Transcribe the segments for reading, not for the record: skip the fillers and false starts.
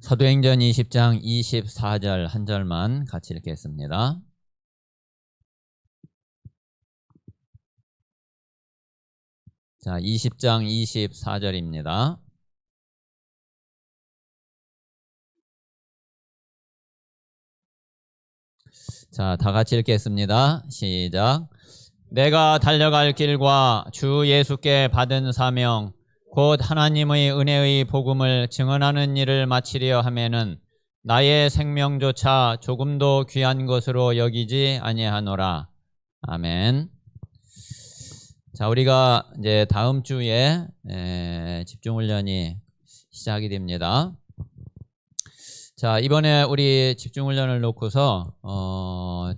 사도행전 20장 24절 한 절만 같이 읽겠습니다. 자, 20장 24절입니다. 자, 다 같이 읽겠습니다. 시작. 내가 달려갈 길과 주 예수께 받은 사명 곧 하나님의 은혜의 복음을 증언하는 일을 마치려 하면은 나의 생명조차 조금도 귀한 것으로 여기지 아니하노라. 아멘. 자, 우리가 이제 다음 주에 집중훈련이 시작이 됩니다. 자, 이번에 우리 집중훈련을 놓고서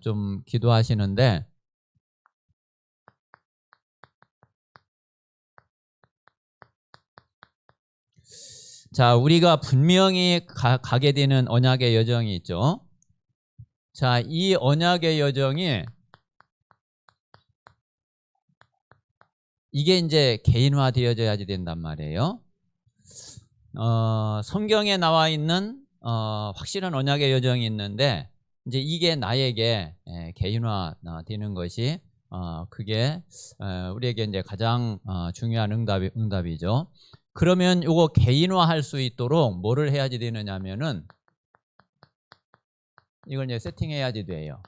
좀 기도하시는데, 자, 우리가 분명히 가게 되는 언약의 여정이 있죠. 자, 이 언약의 여정이 이게 이제 개인화되어져야지 된단 말이에요. 성경에 나와 있는 확실한 언약의 여정이 있는데, 이제 이게 나에게 개인화되는 것이 그게 우리에게 이제 가장 중요한 응답이죠. 그러면 이거 개인화할 수 있도록 뭐를 해야지 되느냐면은 이걸 이제 세팅해야지 돼요.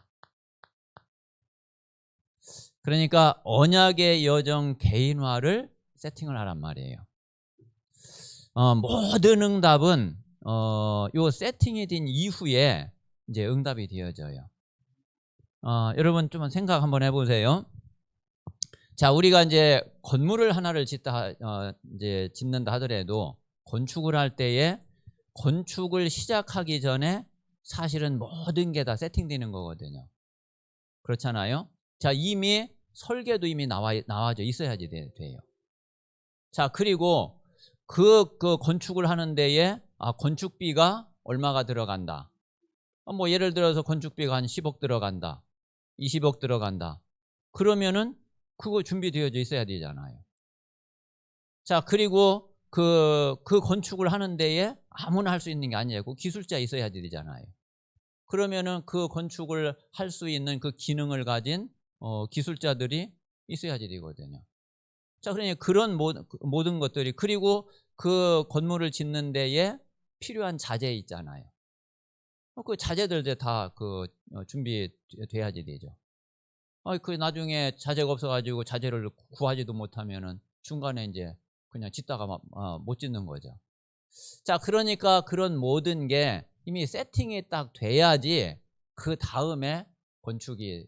그러니까 언약의 여정 개인화를 세팅을 하란 말이에요. 모든 응답은 요 세팅이 된 이후에 이제 응답이 되어져요. 여러분 좀 생각 한번 해보세요. 자, 우리가 이제 건물을 하나를 이제 짓는다 하더라도 건축을 할 때에 건축을 시작하기 전에 사실은 모든 게 다 세팅되는 거거든요. 그렇잖아요. 자, 이미 설계도 이미 나와져 있어야지 돼요. 자, 그리고 그 건축을 하는 데에 건축비가 얼마가 들어간다. 뭐 예를 들어서 건축비가 한 10억 들어간다. 20억 들어간다. 그러면은 그거 준비되어져 있어야 되잖아요. 자, 그리고 그 건축을 하는 데에 아무나 할 수 있는 게 아니고 기술자 있어야 되잖아요. 그러면은 그 건축을 할 수 있는 그 기능을 가진 기술자들이 있어야지 되거든요. 자, 그러니 그런 모든 것들이, 그리고 그 건물을 짓는 데에 필요한 자재 있잖아요. 그 자재들 다 준비돼야지 되죠. 그 나중에 자재가 없어가지고 자재를 구하지도 못하면은 중간에 이제 그냥 짓다가 못 짓는 거죠. 자, 그러니까 그런 모든 게 이미 세팅이 딱 돼야지 그 다음에 건축이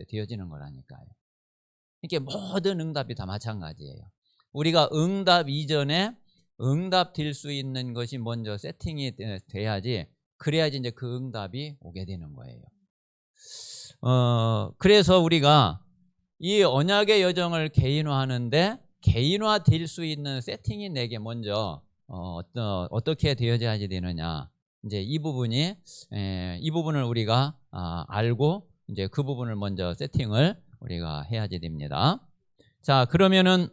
되어지는 거라니까요. 이렇게 모든 응답이 다 마찬가지예요. 우리가 응답 이전에 응답 될 수 있는 것이 먼저 세팅이 돼야지, 그래야지 이제 그 응답이 오게 되는 거예요. 그래서 우리가 이 언약의 여정을 개인화하는데 개인화 될 수 있는 세팅이 내게 먼저 어떻게 되어져야지 되느냐. 이제 이 부분을 우리가 알고 이제 그 부분을 먼저 세팅을 우리가 해야지 됩니다. 자, 그러면은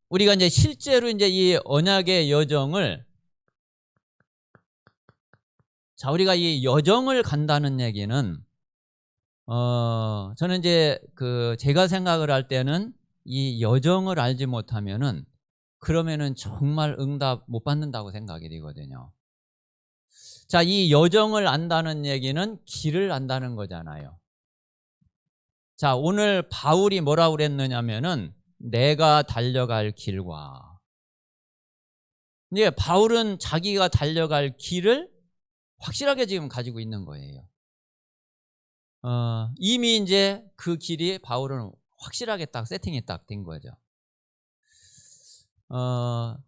우리가 이제 실제로 이제 이 언약의 여정을, 자, 우리가 이 여정을 간다는 얘기는 저는 이제 제가 생각을 할 때는 이 여정을 알지 못하면은 그러면은 정말 응답 못 받는다고 생각이 되거든요. 자, 이 여정을 안다는 얘기는 길을 안다는 거잖아요. 자, 오늘 바울이 뭐라고 그랬느냐면은 내가 달려갈 길과, 이제 바울은 자기가 달려갈 길을 확실하게 지금 가지고 있는 거예요. 이미 이제 그 길이 바울은 확실하게 딱 세팅이 딱 된 거죠.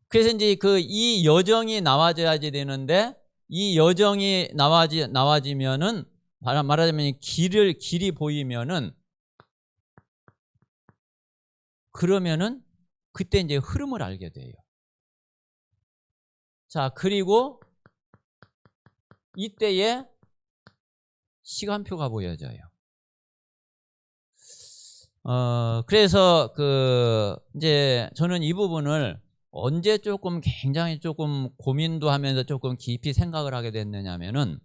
그래서 이제 이 여정이 나와져야지 되는데, 이 여정이 나와지면은 말하자면 길이 보이면은, 그러면은 그때 이제 흐름을 알게 돼요. 자, 그리고 이때에 시간표가 보여져요. 그래서 이제 저는 이 부분을 언제 조금 굉장히 조금 고민도 하면서 조금 깊이 생각을 하게 됐느냐면은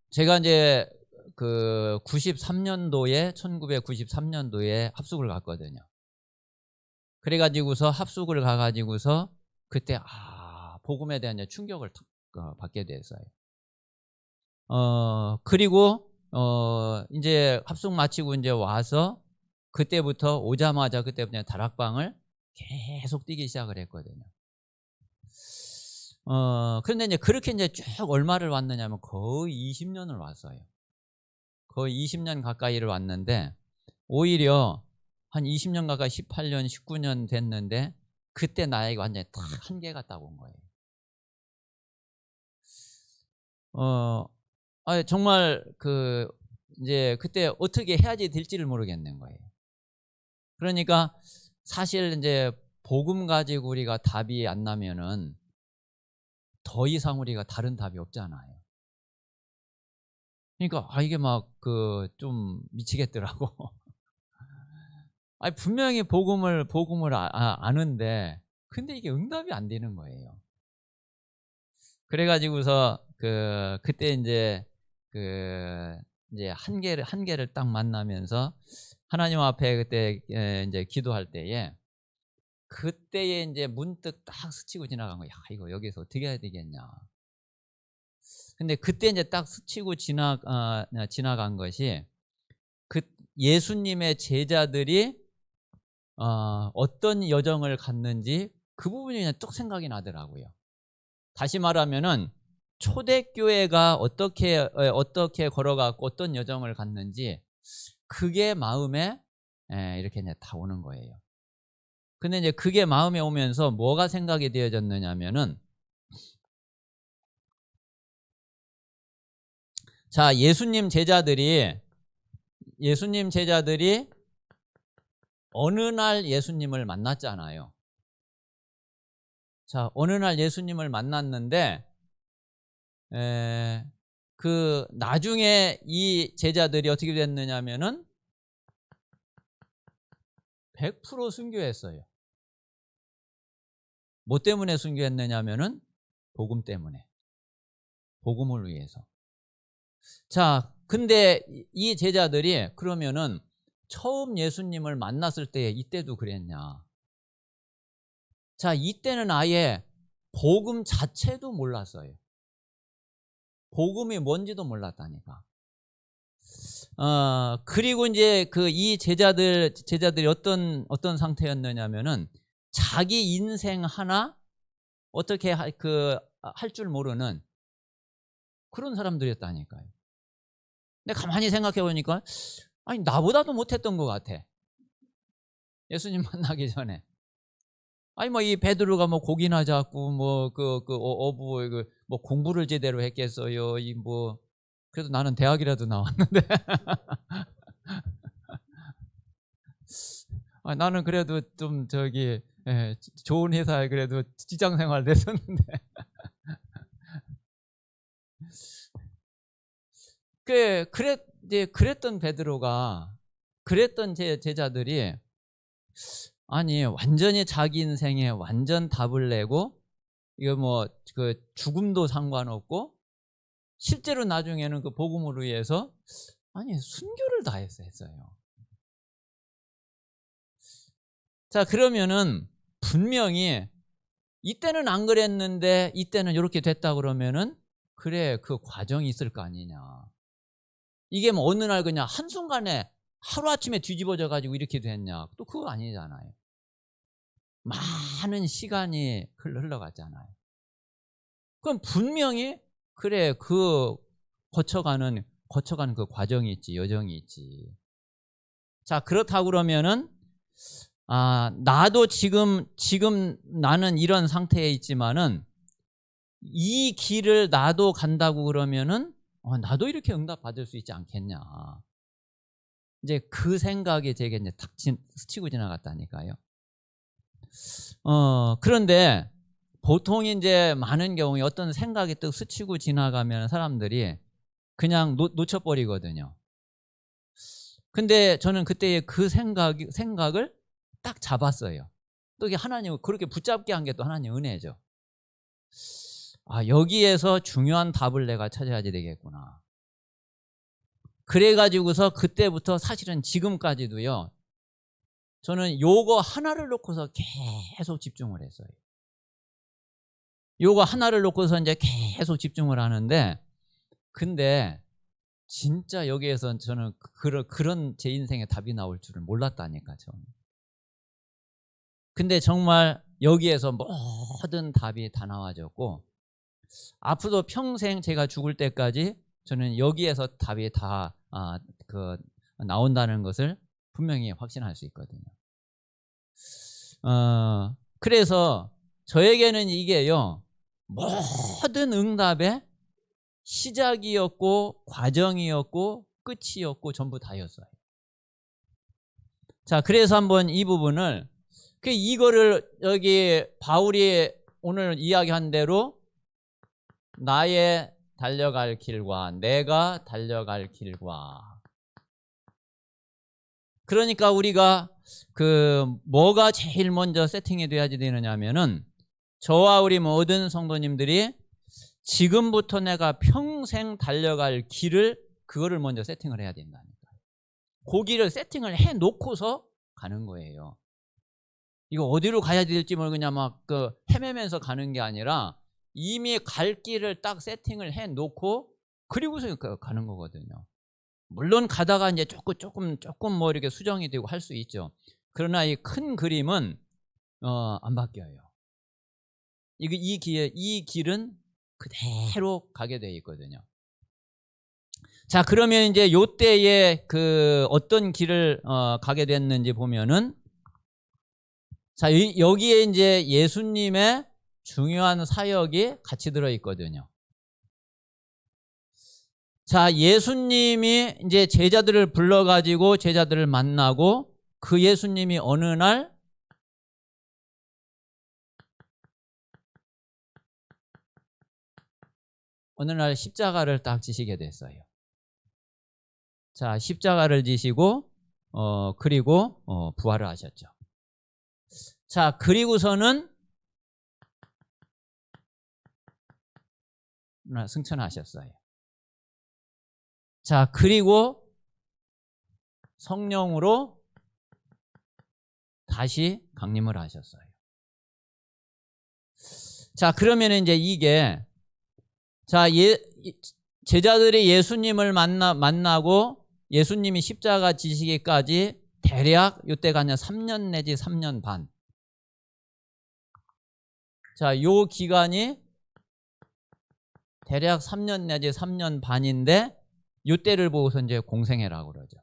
제가 이제 1993년도에 합숙을 갔거든요. 그래가지고서 합숙을 가가지고서 그때 복음에 대한 이제 충격을 받게 됐어요. 그리고 이제 합숙 마치고 이제 와서 그때부터 오자마자 그때부터 다락방을 계속 뛰기 시작을 했거든요. 그런데 이제 그렇게 이제 쭉 얼마를 왔느냐면 거의 20년을 왔어요. 거의 20년 가까이를 왔는데 오히려 한 20년 가까이 18년, 19년 됐는데 그때 나에게 완전히 다 한계가 딱 온 거예요. 정말 이제 그때 어떻게 해야지 될지를 모르겠는 거예요. 그러니까 사실 이제 복음 가지고 우리가 답이 안 나면은 더 이상 우리가 다른 답이 없잖아요. 그러니까 이게 막 좀 미치겠더라고. 분명히 복음을 아는데 근데 이게 응답이 안 되는 거예요. 그래가지고서 그때 이제 이제 한계를 딱 만나면서 하나님 앞에 그때 이제 기도할 때에 그때에 이제 문득 딱 스치고 지나간 거야. 이거 여기서 어떻게 해야 되겠냐. 근데 그때 이제 딱 스치고 지나간 것이 예수님의 제자들이 어떤 여정을 갔는지 그 부분이 그냥 쭉 생각이 나더라고요. 다시 말하면은 초대교회가 어떻게 걸어갔고 어떤 여정을 갔는지 그게 마음에 이렇게 이제 다 오는 거예요. 근데 이제 그게 마음에 오면서 뭐가 생각이 되어졌느냐면은 자, 예수님 제자들이 어느 날 예수님을 만났잖아요. 자, 어느 날 예수님을 만났는데 나중에 이 제자들이 어떻게 됐느냐면은 100% 순교했어요. 뭐 때문에 순교했느냐면은 복음 때문에. 복음을 위해서. 자, 근데 이 제자들이 그러면은 처음 예수님을 만났을 때 이때도 그랬냐? 자, 이때는 아예 복음 자체도 몰랐어요. 복음이 뭔지도 몰랐다니까. 그리고 이제 이 제자들이 어떤 상태였느냐면은 자기 인생 하나 어떻게 할 줄 모르는 그런 사람들이었다니까요. 근데 가만히 생각해 보니까 나보다도 못했던 것 같아. 예수님 만나기 전에. 뭐 이 베드로가 뭐 고기나 잡고 뭐 어부 뭐 공부를 제대로 했겠어요. 그래도 나는 대학이라도 나왔는데. 나는 그래도 좀 좋은 회사에 그래도 직장 생활 됐었는데. 그랬던 베드로가 그랬던 제자들이 완전히 자기 인생에 완전 답을 내고 이거 죽음도 상관없고 실제로 나중에는 그 복음을 위해서 순교를 다 했어요. 자, 그러면은 분명히 이때는 안 그랬는데 이때는 이렇게 됐다 그러면은 그래, 그 과정이 있을 거 아니냐. 이게 뭐 어느 날 그냥 한순간에 하루아침에 뒤집어져 가지고 이렇게 됐냐. 또 그거 아니잖아요. 많은 시간이 흘러갔잖아요. 그럼 분명히 그래, 거쳐가는 그 과정이 있지, 여정이 있지. 자, 그렇다고 그러면은 나도 지금 나는 이런 상태에 있지만은 이 길을 나도 간다고 그러면은 나도 이렇게 응답 받을 수 있지 않겠냐. 이제 그 생각이 제게 이제 탁 스치고 지나갔다니까요. 그런데 보통 이제 많은 경우에 어떤 생각이 또 스치고 지나가면 사람들이 그냥 놓쳐버리거든요. 근데 저는 그때 그 생각을 딱 잡았어요. 또 이게 하나님을 그렇게 붙잡게 한 게 또 하나님 은혜죠. 여기에서 중요한 답을 내가 찾아야 되겠구나. 그래가지고서 그때부터 사실은 지금까지도요, 저는 요거 하나를 놓고서 계속 집중을 했어요. 요거 하나를 놓고서 이제 계속 집중을 하는데, 근데 진짜 여기에서 저는 그런 제 인생에 답이 나올 줄은 몰랐다니까, 저는. 근데 정말 여기에서 모든 답이 다 나와졌고, 앞으로 평생 제가 죽을 때까지 저는 여기에서 답이 다 나온다는 것을 분명히 확신할 수 있거든요. 그래서 저에게는 이게요, 모든 응답의 시작이었고 과정이었고 끝이었고 전부 다였어요. 자, 그래서 한번 이 부분을, 이거를 여기 바울이 오늘 이야기한 대로 나의 달려갈 길과 내가 달려갈 길과, 그러니까 우리가 뭐가 제일 먼저 세팅이 돼야지 되느냐면은, 저와 우리 모든 성도님들이 지금부터 내가 평생 달려갈 길을, 그거를 먼저 세팅을 해야 된다니까. 그 길을 세팅을 해 놓고서 가는 거예요. 이거 어디로 가야 될지 그냥 막 헤매면서 가는 게 아니라 이미 갈 길을 딱 세팅을 해 놓고 그리고서 가는 거거든요. 물론 가다가 이제 조금 뭐 이렇게 수정이 되고 할 수 있죠. 그러나 이 큰 그림은 안 바뀌어요. 이 길은 그대로 가게 돼 있거든요. 자, 그러면 이제 요때에 어떤 길을 가게 됐는지 보면은, 자, 여기에 이제 예수님의 중요한 사역이 같이 들어 있거든요. 자, 예수님이 이제 제자들을 불러가지고 제자들을 만나고, 그 예수님이 어느 날 십자가를 딱 지시게 됐어요. 자, 십자가를 지시고 그리고 부활을 하셨죠. 자, 그리고서는 승천하셨어요. 자, 그리고 성령으로 다시 강림을 하셨어요. 자, 그러면 이제 이게, 자, 제자들이 예수님을 만나고 예수님이 십자가 지시기까지 대략 이때가 아니라 3년 내지 3년 반. 자, 요 기간이 대략 3년 내지 3년 반인데, 요때를 보고서 이제 공생애라고 그러죠.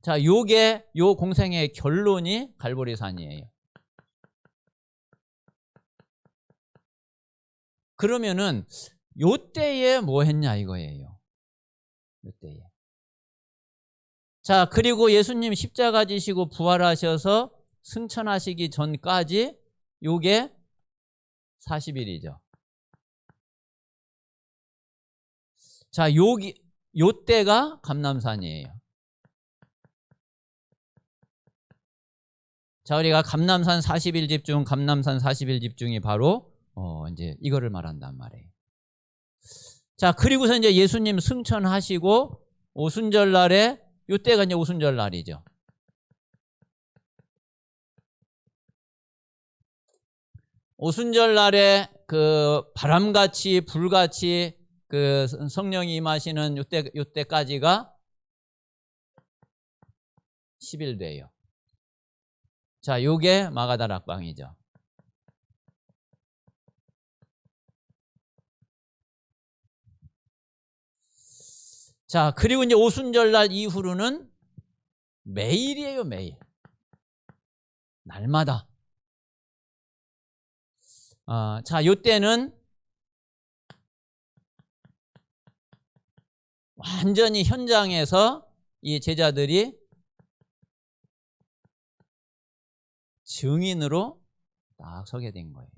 자, 요 공생애의 결론이 갈보리산이에요. 그러면은 요때에 뭐 했냐 이거예요. 요때에. 자, 그리고 예수님 십자가 지시고 부활하셔서 승천하시기 전까지 요게 40일이죠. 자, 요때가 감람산이에요. 자, 우리가 감람산 40일 집중, 감람산 40일 집중이 바로 이제 이거를 말한단 말이에요. 자, 그리고서 이제 예수님 승천하시고 오순절 날에, 요때가 이제 오순절 날이죠. 오순절 날에 바람같이 불같이 성령이 임하시는 요때까지가 10일 돼요. 자, 요게 마가다락방이죠. 자, 그리고 이제 오순절 날 이후로는 매일이에요, 매일. 날마다. 자, 요때는 완전히 현장에서 이 제자들이 증인으로 딱 서게 된 거예요.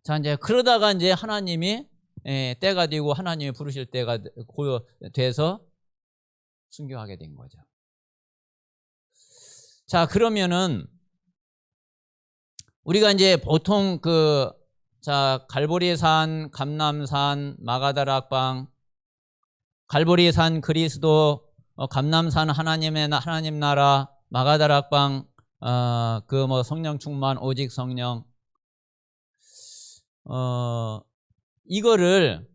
자, 이제 그러다가 이제 하나님이 때가 되고 하나님이 부르실 때가 돼서 순교하게 된 거죠. 자, 그러면은 우리가 이제 보통 갈보리산, 감람산, 마가다락방, 갈보리산 그리스도, 감람산 하나님 나라, 마가다락방 성령 충만 오직 성령, 이거를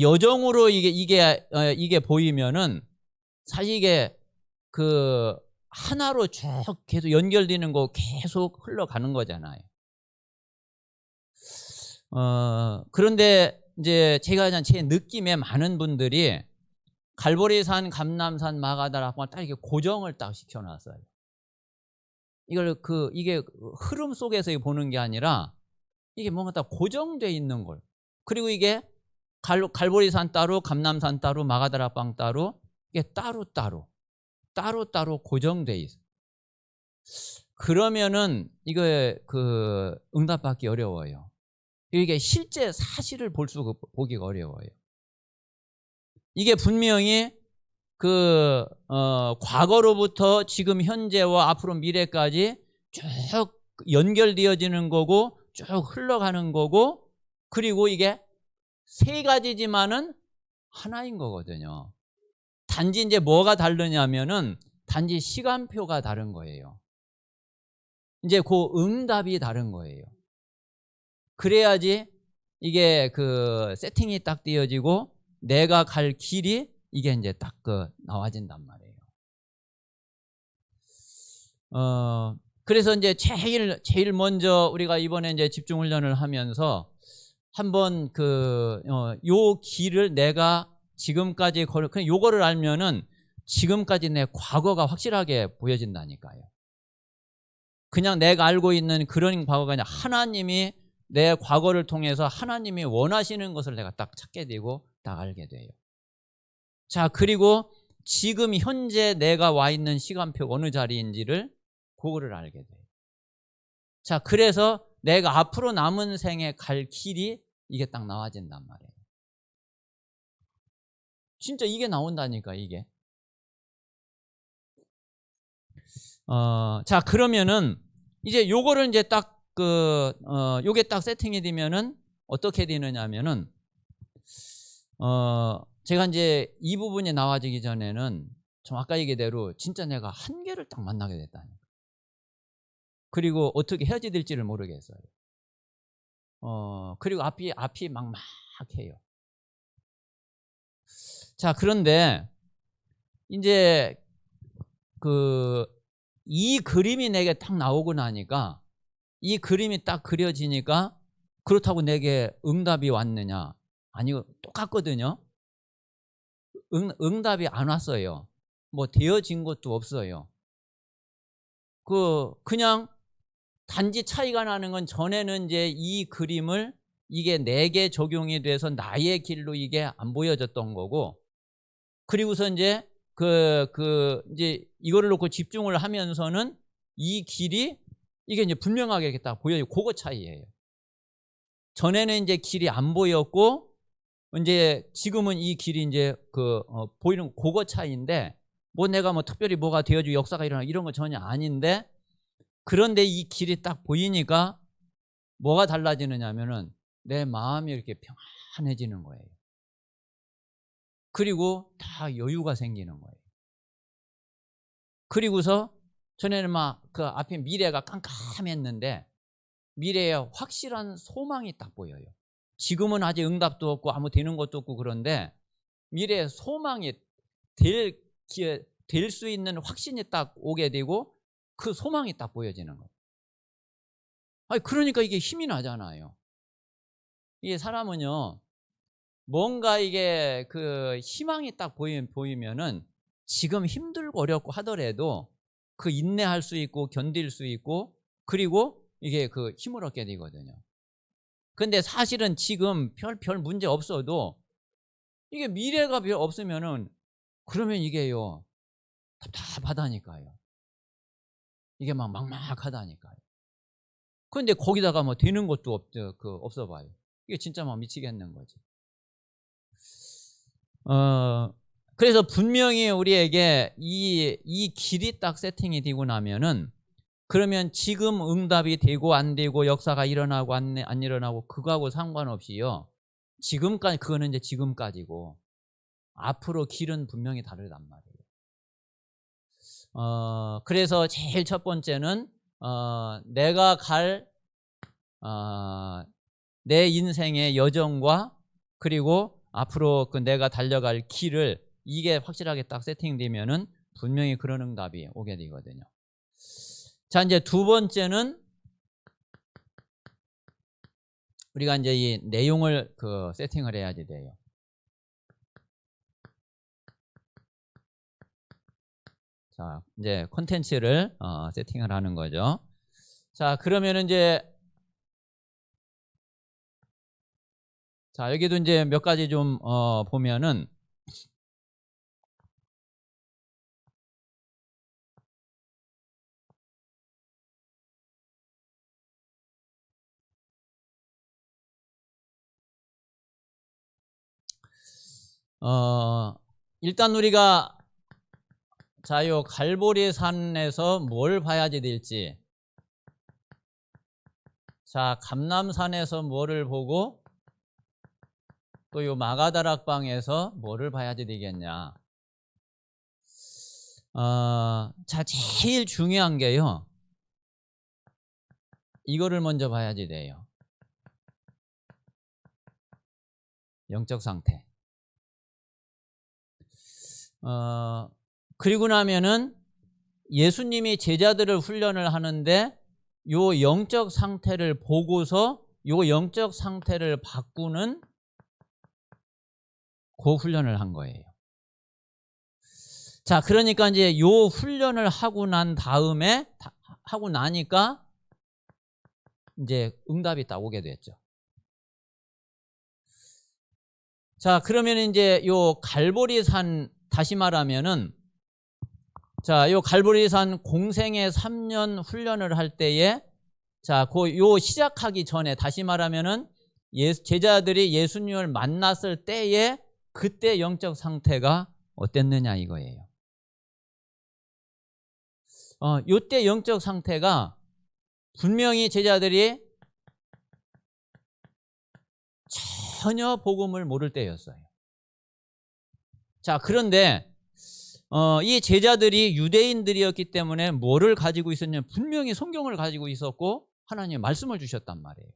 여정으로 이게 보이면은 사실 이게 하나로 쭉 계속 연결되는 거 계속 흘러가는 거잖아요. 그런데 이제 제가 제 느낌에 많은 분들이 갈보리산, 감람산, 마가다락방을 딱 이렇게 고정을 딱 시켜놨어요. 이걸 이게 흐름 속에서 보는 게 아니라 이게 뭔가 딱 고정돼 있는 걸. 그리고 이게 갈보리산 따로, 감람산 따로, 마가다락방 따로, 이게 따로 고정돼 있어. 그러면은 이거 응답받기 어려워요. 이게 실제 사실을 보기가 어려워요. 이게 분명히 과거로부터 지금 현재와 앞으로 미래까지 쭉 연결되어지는 거고 쭉 흘러가는 거고, 그리고 이게 세 가지지만은 하나인 거거든요. 단지 이제 뭐가 다르냐면은 단지 시간표가 다른 거예요. 이제 응답이 다른 거예요. 그래야지 이게 세팅이 딱 띄어지고 내가 갈 길이 이게 이제 딱 나와진단 말이에요. 그래서 이제 제일 먼저 우리가 이번에 이제 집중 훈련을 하면서 한번 요 길을 내가 지금까지 그냥 요거를 알면은 지금까지 내 과거가 확실하게 보여진다니까요. 그냥 내가 알고 있는 그런 과거가 아니라 하나님이 내 과거를 통해서 하나님이 원하시는 것을 내가 딱 찾게 되고 딱 알게 돼요. 자, 그리고 지금 현재 내가 와 있는 시간표 어느 자리인지를 그거를 알게 돼요. 자, 그래서 내가 앞으로 남은 생에 갈 길이 이게 딱 나와진단 말이에요. 진짜 이게 나온다니까, 이게. 자, 그러면은 이제 요거를 이제 딱 요게 딱 세팅이 되면은 어떻게 되느냐면은 제가 이제 이 부분이 나와지기 전에는 좀 아까 얘기대로 진짜 내가 한계를 딱 만나게 됐다니까. 그리고 어떻게 헤어져야 될지를 모르겠어요. 그리고 앞이 막막해요. 자, 그런데 이제 이 그림이 내게 딱 나오고 나니까, 이 그림이 딱 그려지니까 그렇다고 내게 응답이 왔느냐? 아니요, 똑같거든요. 응답이 안 왔어요. 뭐 되어진 것도 없어요. 그냥 단지 차이가 나는 건 전에는 이제 이 그림을 이게 내게 적용이 돼서 나의 길로 이게 안 보여졌던 거고, 그리고서 이제 이제 이거를 놓고 집중을 하면서는 이 길이 이게 이제 분명하게 이렇게 딱 보여요. 그거 차이예요. 전에는 이제 길이 안 보였고, 이제 지금은 이 길이 이제 보이는 그거 차이인데, 내가 특별히 뭐가 되어주고 역사가 일어나 이런 거 전혀 아닌데, 그런데 이 길이 딱 보이니까 뭐가 달라지느냐면은 내 마음이 이렇게 평안해지는 거예요. 그리고 다 여유가 생기는 거예요. 그리고서 전에는 앞에 미래가 깜깜했는데 미래에 확실한 소망이 딱 보여요. 지금은 아직 응답도 없고 아무 되는 것도 없고, 그런데 미래에 소망이 될 수 있는 확신이 딱 오게 되고 그 소망이 딱 보여지는 거예요. 그러니까 이게 힘이 나잖아요. 이게 사람은요, 뭔가 이게 희망이 딱 보이면은 지금 힘들고 어렵고 하더라도 인내할 수 있고 견딜 수 있고, 그리고 이게 힘을 얻게 되거든요. 근데 사실은 지금 별 문제 없어도 이게 미래가 별 없으면은 그러면 이게요 답답하다니까요. 이게 막막하다니까요. 그런데 거기다가 되는 것도 없어 봐요. 이게 진짜 미치겠는 거지. 그래서 분명히 우리에게 이 길이 딱 세팅이 되고 나면은, 그러면 지금 응답이 되고 안 되고 역사가 일어나고 안 일어나고 그거하고 상관없이요, 지금까지, 그거는 이제 지금까지고 앞으로 길은 분명히 다르단 말이에요. 그래서 제일 첫 번째는 내가 갈 내 인생의 여정과, 그리고 앞으로 그 내가 달려갈 길을, 이게 확실하게 딱 세팅되면은 분명히 그런 응답이 오게 되거든요. 자, 이제 두 번째는 우리가 이제 이 내용을 세팅을 해야지 돼요. 자, 이제 콘텐츠를 세팅을 하는 거죠. 자, 그러면은 이제, 자, 여기도 이제 몇 가지 좀 보면은, 일단 우리가, 자, 요 갈보리 산에서 뭘 봐야지 될지, 자, 감람산에서 뭐를 보고, 또 요 마가다락방에서 뭐를 봐야지 되겠냐. 자, 제일 중요한 게요, 이거를 먼저 봐야지 돼요. 영적 상태. 그리고 나면은 예수님이 제자들을 훈련을 하는데, 요 영적 상태를 보고서 요 영적 상태를 바꾸는 그 훈련을 한 거예요. 자, 그러니까 이제 요 훈련을 하고 난 다음에, 하고 나니까 이제 응답이 딱 오게 됐죠. 자, 그러면 이제 요 갈보리산, 다시 말하면은, 자, 요 갈보리산 공생의 3년 훈련을 할 때에, 자, 요 시작하기 전에, 다시 말하면은 제자들이 예수님을 만났을 때에 그때 영적 상태가 어땠느냐 이거예요. 요때 영적 상태가 분명히 제자들이 전혀 복음을 모를 때였어요. 자, 그런데 이 제자들이 유대인들이었기 때문에 뭐를 가지고 있었냐면, 분명히 성경을 가지고 있었고 하나님의 말씀을 주셨단 말이에요.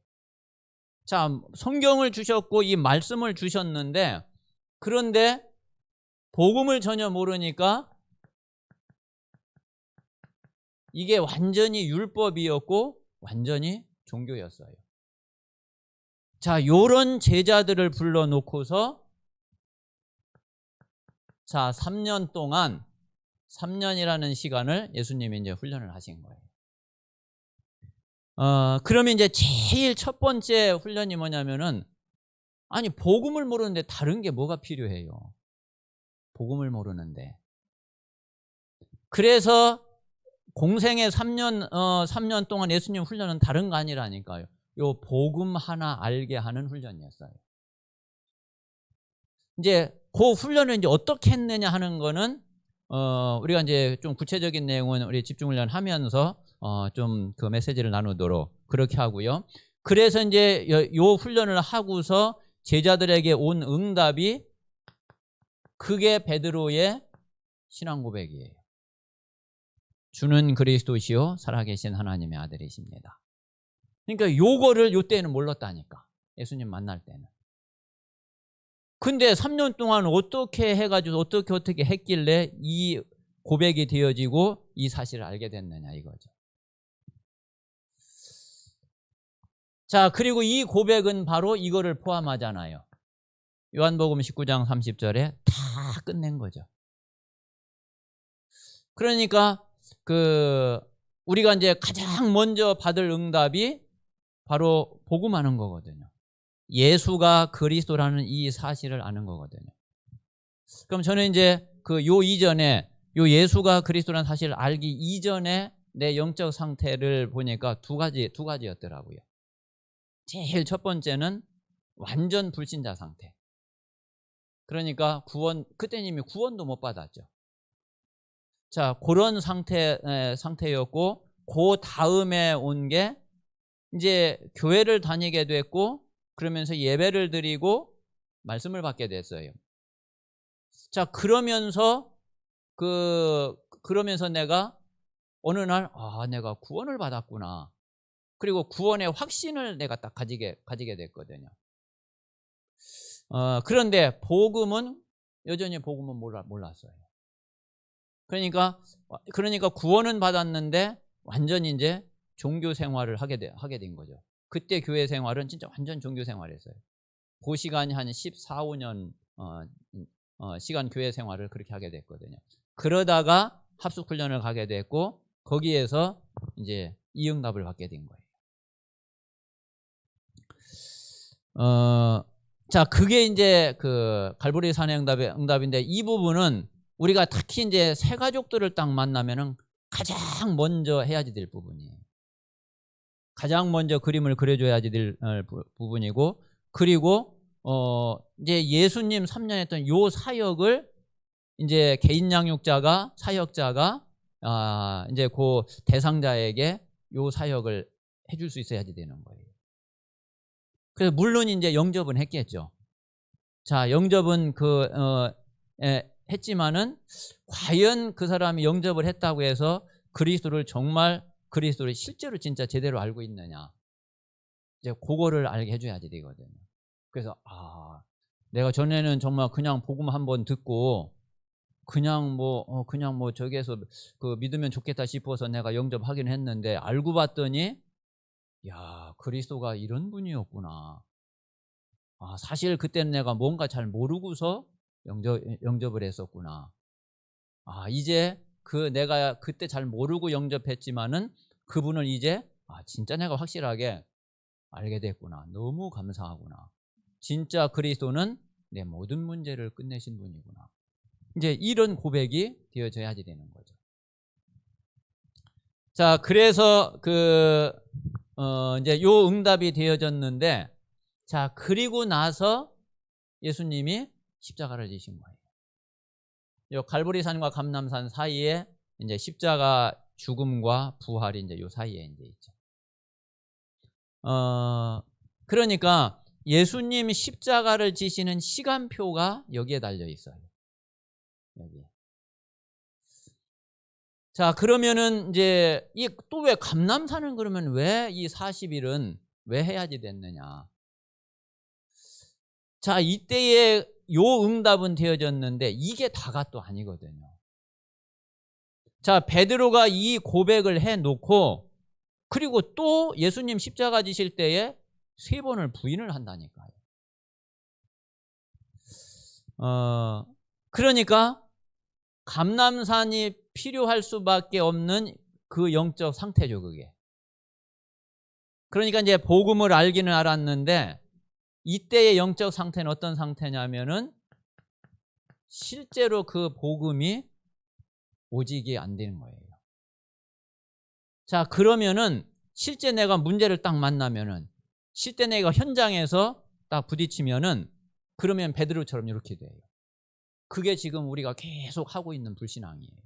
자, 성경을 주셨고 이 말씀을 주셨는데, 그런데 복음을 전혀 모르니까 이게 완전히 율법이었고 완전히 종교였어요. 자, 요런 제자들을 불러놓고서, 자, 3년 동안, 3년이라는 시간을 예수님이 이제 훈련을 하신 거예요. 그러면 이제 제일 첫 번째 훈련이 뭐냐면은, 아니, 복음을 모르는데 다른 게 뭐가 필요해요? 복음을 모르는데. 그래서 공생의 3년 동안 예수님 훈련은 다른 거 아니라니까요. 요 복음 하나 알게 하는 훈련이었어요. 이제 그 훈련을 이제 어떻게 했느냐 하는 거는, 우리가 이제 좀 구체적인 내용은 우리 집중훈련 하면서 좀 그 메시지를 나누도록 그렇게 하고요. 그래서 이제 요 훈련을 하고서 제자들에게 온 응답이, 그게 베드로의 신앙 고백이에요. 주는 그리스도시요 살아계신 하나님의 아들이십니다. 그러니까 요거를 요때는 몰랐다니까, 예수님 만날 때는. 근데 3년 동안 어떻게 해가지고 어떻게 했길래 이 고백이 되어지고 이 사실을 알게 됐느냐 이거죠. 자, 그리고 이 고백은 바로 이거를 포함하잖아요. 요한복음 19장 30절에 다 끝낸 거죠. 그러니까 우리가 이제 가장 먼저 받을 응답이 바로 복음하는 거거든요. 예수가 그리스도라는 이 사실을 아는 거거든요. 그럼 저는 이제 요 이전에, 요 예수가 그리스도라는 사실을 알기 이전에 내 영적 상태를 보니까 두 가지였더라고요. 제일 첫 번째는 완전 불신자 상태. 그러니까 구원, 그때는 이미 구원도 못 받았죠. 자, 그런 상태였고, 그 다음에 온 게 이제 교회를 다니게 됐고, 그러면서 예배를 드리고 말씀을 받게 됐어요. 자, 그러면서 내가 어느 날, 내가 구원을 받았구나. 그리고 구원의 확신을 내가 딱 가지게 됐거든요. 그런데 여전히 복음은 몰랐어요. 그러니까 구원은 받았는데 완전히 이제 종교 생활을 하게 된 거죠. 그때 교회 생활은 진짜 완전 종교 생활이었어요. 그 시간이 한 14, 15년 시간 교회 생활을 그렇게 하게 됐거든요. 그러다가 합숙훈련을 가게 됐고, 거기에서 이제 이 응답을 받게 된 거예요. 자, 그게 이제 그 갈보리 산의 응답인데, 이 부분은 우리가 특히 이제 새 가족들을 딱 만나면은 가장 먼저 해야지 될 부분이에요. 가장 먼저 그림을 그려줘야지 될 부분이고, 그리고 이제 예수님 3년 했던 요 사역을 이제 개인 양육자가, 사역자가 이제 그 대상자에게 요 사역을 해줄 수 있어야지 되는 거예요. 그래서 물론 이제 영접은 했겠죠. 자, 영접은 했지만은 과연 그 사람이 영접을 했다고 해서 그리스도를 실제로 진짜 제대로 알고 있느냐, 이제 그거를 알게 해줘야지 되거든요. 그래서 내가 전에는 정말 그냥 복음 한번 듣고 그냥 뭐 저기에서 그 믿으면 좋겠다 싶어서 내가 영접하긴 했는데, 알고 봤더니 야, 그리스도가 이런 분이었구나. 사실 그때는 내가 뭔가 잘 모르고서 영접을 했었구나. 이제 내가 그때 잘 모르고 영접했지만은 그분을 이제 진짜 내가 확실하게 알게 됐구나. 너무 감사하구나. 진짜 그리스도는 내 모든 문제를 끝내신 분이구나. 이제 이런 고백이 되어져야지 되는 거죠. 자, 그래서 이제 요 응답이 되어졌는데, 자, 그리고 나서 예수님이 십자가를 지신 거예요. 요 갈보리산과 감람산 사이에 이제 십자가 죽음과 부활이 이제 요 사이에 이제 있죠. 그러니까 예수님 십자가를 지시는 시간표가 여기에 달려 있어요. 여기. 자, 그러면은 이제 또 왜 감람산은 그러면 왜 이 40일은 왜 해야지 됐느냐? 자, 이때에 요 응답은 되어졌는데 이게 다가 또 아니거든요. 자, 베드로가 이 고백을 해 놓고, 그리고 또 예수님 십자가 지실 때에 3번을 부인을 한다니까요. 그러니까 감람산이 필요할 수밖에 없는 그 영적 상태죠, 그게. 그러니까 이제 복음을 알기는 알았는데, 이때의 영적 상태는 어떤 상태냐면은 실제로 그 복음이 오직이 안 되는 거예요. 자, 그러면은 실제 내가 문제를 딱 만나면은, 실제 내가 현장에서 딱 부딪히면은, 그러면 베드로처럼 이렇게 돼요. 그게 지금 우리가 계속 하고 있는 불신앙이에요.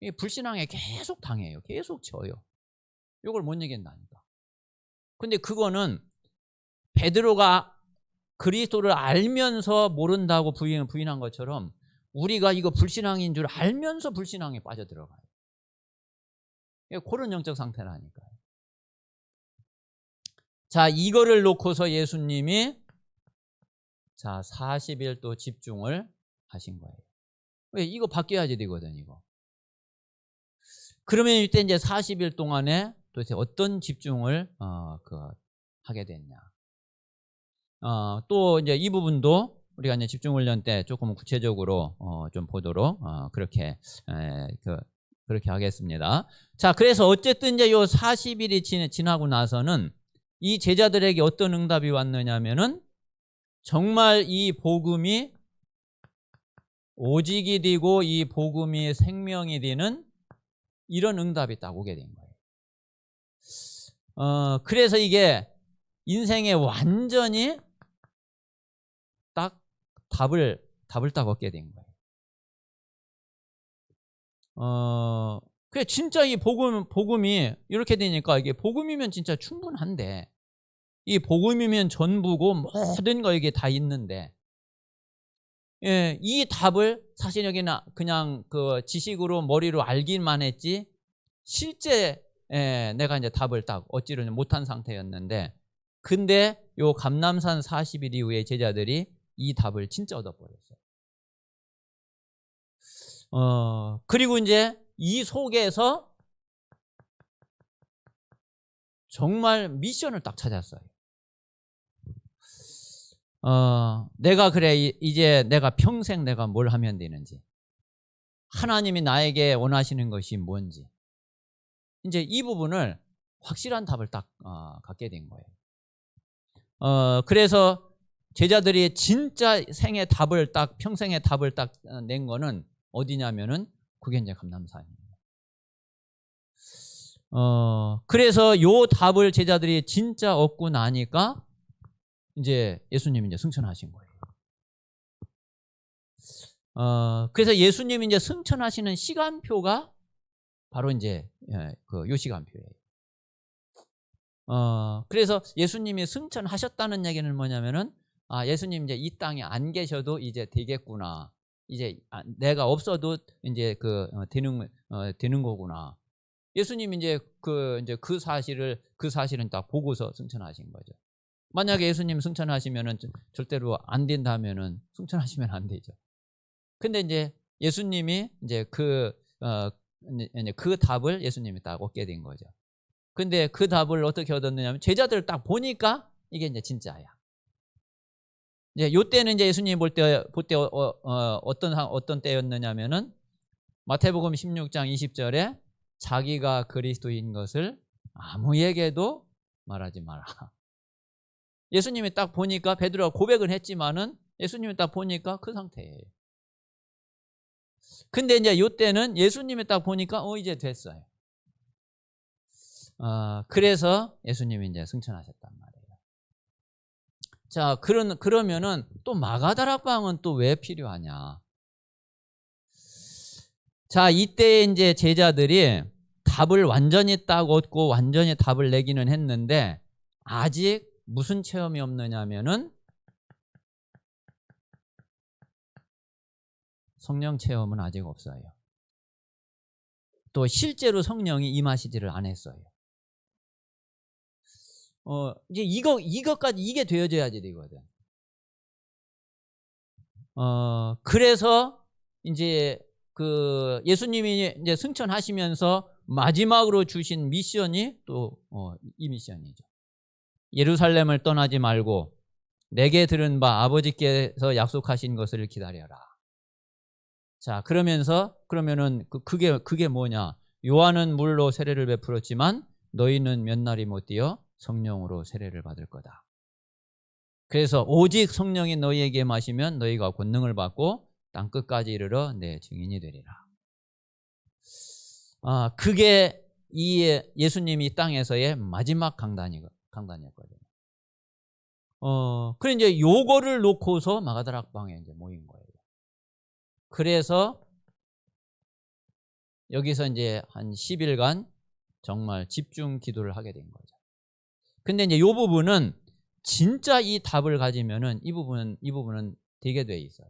이 불신앙에 계속 당해요. 계속 져요. 이걸 못 이긴다니까. 근데 그거는 베드로가 그리스도를 알면서 모른다고 부인한 것처럼, 우리가 이거 불신앙인 줄 알면서 불신앙에 빠져들어가요. 그런 영적 상태라니까요. 자, 이거를 놓고서 예수님이 40일 또 집중을 하신 거예요. 왜? 이거 바뀌어야지 되거든, 이거. 그러면 이때 이제 40일 동안에 도대체 어떤 집중을 하게 됐냐? 또 이제 이 부분도 우리가 이제 집중훈련 때 조금 구체적으로 좀 보도록 그렇게 하겠습니다. 자, 그래서 어쨌든 이제 요 40일이 지나고 나서는 이 제자들에게 어떤 응답이 왔느냐면은, 정말 이 복음이 오직이 되고 이 복음이 생명이 되는 이런 응답이 딱 오게 된 거예요. 그래서 이게 인생에 완전히 딱 답을 딱 얻게 된 거예요. 그래 진짜 이 복음이 이렇게 되니까 이게 복음이면 진짜 충분한데, 이 복음이면 전부고 모든 거 이게 다 있는데, 예, 이 답을 사실 여기는 그냥 그 지식으로 머리로 알기만 했지 실제 내가 이제 답을 딱 얻지를 못한 상태였는데, 근데 요 감람산 40일 이후에 제자들이 이 답을 진짜 얻어버렸어요. 그리고 이제 이 속에서 정말 미션을 딱 찾았어요. 내가 그래 이제 내가 평생 내가 뭘 하면 되는지, 하나님이 나에게 원하시는 것이 뭔지, 이제 이 부분을 확실한 답을 딱 갖게 된 거예요. 그래서 제자들이 진짜 생의 답을 딱, 평생의 답을 딱 낸 거는 어디냐면은 그게 이제 감람산이에요. 그래서 요 답을 제자들이 진짜 얻고 나니까 이제 예수님이 이제 승천하신 거예요. 그래서 예수님이 이제 승천하시는 시간표가 바로 이제 요 시간표예요. 그래서 예수님이 승천하셨다는 얘기는 뭐냐면은, 예수님 이제 이 땅에 안 계셔도 이제 되겠구나. 이제 내가 없어도 이제 되는 거구나. 예수님이 이제 그 사실은 딱 보고서 승천하신 거죠. 만약에 예수님 승천하시면은 절대로 안 된다면은 승천하시면 안 되죠. 근데 이제 예수님이 이제 그 답을 예수님이 딱 얻게 된 거죠. 근데 그 답을 어떻게 얻었느냐면 제자들 딱 보니까 이게 이제 진짜야. 이제 요때는 이제 예수님이 볼 때 어떤 때였느냐면은 마태복음 16장 20절에 자기가 그리스도인 것을 아무에게도 말하지 마라. 예수님이 딱 보니까 베드로가 고백은 했지만은 예수님이 딱 보니까 그 상태예요. 근데 이제 요때는 예수님이 딱 보니까 이제 됐어요. 그래서 예수님이 이제 승천하셨단 말이에요. 자, 그러면은 또 마가다락방은 또 왜 필요하냐? 자, 이때 이제 제자들이 답을 완전히 딱 얻고 완전히 답을 내기는 했는데 아직 무슨 체험이 없느냐면은 성령 체험은 아직 없어요. 또 실제로 성령이 임하시지를 않았어요. 이제 이것까지 이게 되어져야지 되거든. 그래서 이제 그 예수님이 이제 승천하시면서 마지막으로 주신 미션이 또 이 미션이죠. 예루살렘을 떠나지 말고 내게 들은 바 아버지께서 약속하신 것을 기다려라. 자, 그러면은 그게 뭐냐? 요한은 물로 세례를 베풀었지만 너희는 몇 날이 못 되어 성령으로 세례를 받을 거다. 그래서 오직 성령이 너희에게 마시면 너희가 권능을 받고 땅 끝까지 이르러 내 증인이 되리라. 그게 이 예수님이 땅에서의 마지막 강단이었거든요. 그래 이제 요거를 놓고서 마가다락방에 이제 모인 거예요. 그래서 여기서 이제 한 10일간 정말 집중 기도를 하게 된 거죠. 근데 이제 요 부분은 진짜 이 답을 가지면은 이 부분은 되게 돼 있어요.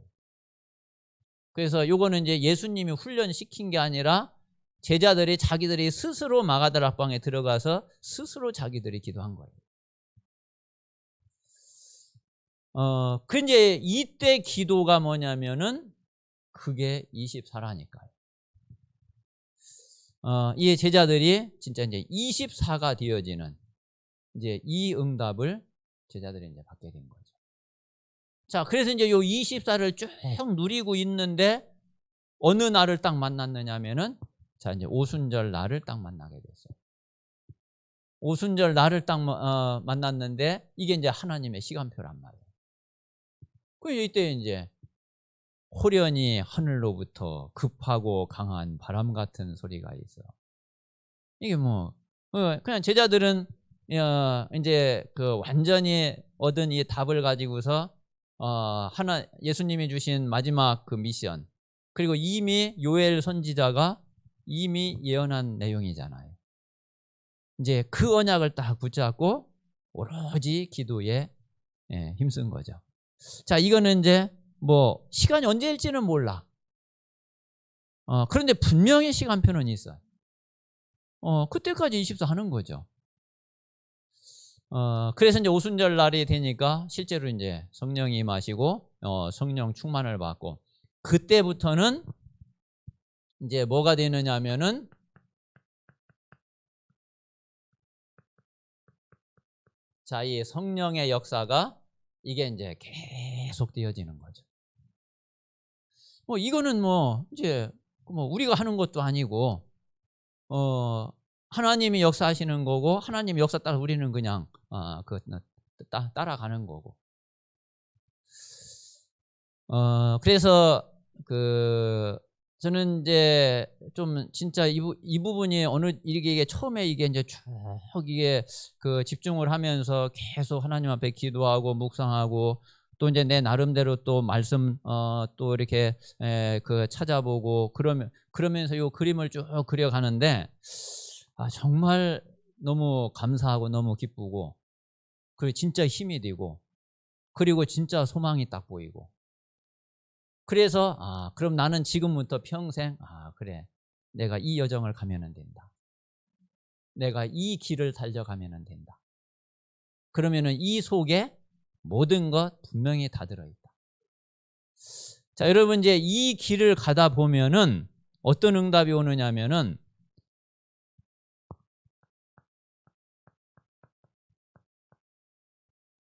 그래서 요거는 이제 예수님이 훈련시킨 게 아니라 제자들이 자기들이 스스로 마가다락방에 들어가서 스스로 자기들이 기도한 거예요. 근데 이때 기도가 뭐냐면은 그게 24라니까요. 이 제자들이 진짜 이제 24가 되어지는 이제 이 응답을 제자들이 이제 받게 된 거죠. 자, 그래서 이제 요 24를 쭉 누리고 있는데 어느 날을 딱 만났느냐면은 자, 이제 오순절 날을 딱 만나게 됐어요. 오순절 날을 딱 만났는데 이게 이제 하나님의 시간표란 말이에요. 그 이때 이제 호련히 하늘로부터 급하고 강한 바람 같은 소리가 있어. 이게 뭐 그냥 제자들은 이제 그 완전히 얻은 이 답을 가지고서 하나 예수님이 주신 마지막 그 미션, 그리고 이미 요엘 선지자가 이미 예언한 내용이잖아요. 이제 그 언약을 딱 붙잡고 오로지 기도에 힘쓴 거죠. 자, 이거는 이제 뭐 시간이 언제일지는 몰라. 그런데 분명히 시간표는 있어요. 그때까지 24 하는 거죠. 그래서 이제 오순절 날이 되니까 실제로 이제 성령이 임하시고 성령 충만을 받고, 그때부터는 이제 뭐가 되느냐 하면은 자, 이 성령의 역사가 이게 이제 계속 되어지는 거죠. 이거는 뭐 이제 뭐 우리가 하는 것도 아니고 하나님이 역사하시는 거고, 하나님 역사 따라 우리는 그냥 따라가는 거고. 그래서 저는 이제 좀 진짜 이 부분이 어느 이게 처음에 이게 이제 쭉 이게 집중을 하면서 계속 하나님 앞에 기도하고 묵상하고, 또 이제 내 나름대로 또 말씀 또 이렇게 찾아보고 그러면서 요 그림을 쭉 그려가는데, 정말 너무 감사하고 너무 기쁘고, 그리고 진짜 힘이 되고, 그리고 진짜 소망이 딱 보이고. 그래서 그럼 나는 지금부터 평생 그래, 내가 이 여정을 가면은 된다. 내가 이 길을 달려가면은 된다. 그러면은 이 속에 모든 것 분명히 다 들어있다. 자, 여러분 이제 이 길을 가다 보면은 어떤 응답이 오느냐면은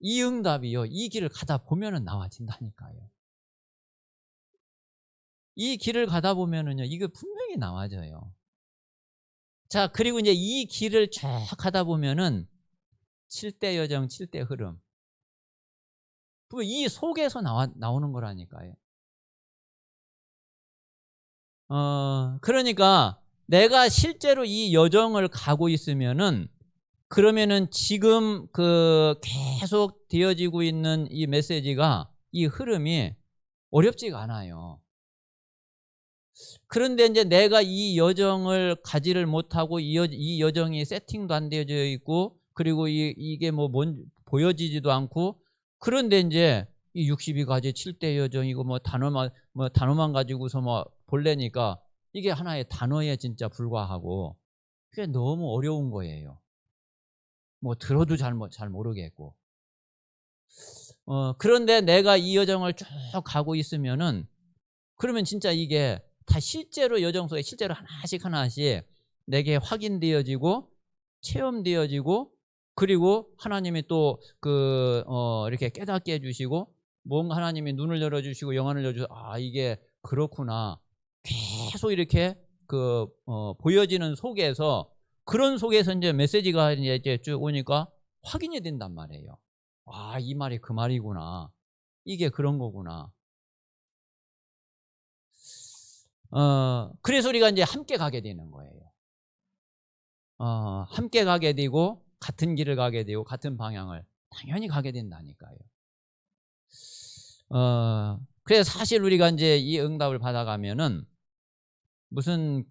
이 응답이요, 이 길을 가다 보면은 나와진다니까요. 이 길을 가다 보면은요, 이거 분명히 나와져요. 자, 그리고 이제 이 길을 쭉 가다 보면은 7대 여정, 7대 흐름, 이 속에서 나오는 거라니까요. 그러니까 내가 실제로 이 여정을 가고 있으면은, 그러면은 지금 계속 되어지고 있는 이 메시지가, 이 흐름이 어렵지가 않아요. 그런데 이제 내가 이 여정을 가지를 못하고 이 여정이 세팅도 안 되어져 있고, 그리고 이게 보여지지도 않고, 그런데 이제 이 62가지 7대 여정이고 단어만 가지고서 볼래니까 이게 하나의 단어에 진짜 불과하고, 그게 너무 어려운 거예요. 들어도 잘 모르겠고. 그런데 내가 이 여정을 쭉 가고 있으면은, 그러면 진짜 이게 다 실제로 여정 속에 실제로 하나씩 내게 확인되어지고 체험되어지고, 그리고 하나님이 또 이렇게 깨닫게 해주시고, 뭔가 하나님이 눈을 열어주시고 영안을 열어주시고, 이게 그렇구나, 계속 이렇게 보여지는 속에서, 그런 속에서 이제 메시지가 이제 쭉 오니까 확인이 된단 말이에요. 이 말이 그 말이구나, 이게 그런 거구나. 그래서 우리가 이제 함께 가게 되는 거예요. 함께 가게 되고, 같은 길을 가게 되고, 같은 방향을 당연히 가게 된다니까요. 그래서 사실 우리가 이제 이 응답을 받아가면은 무슨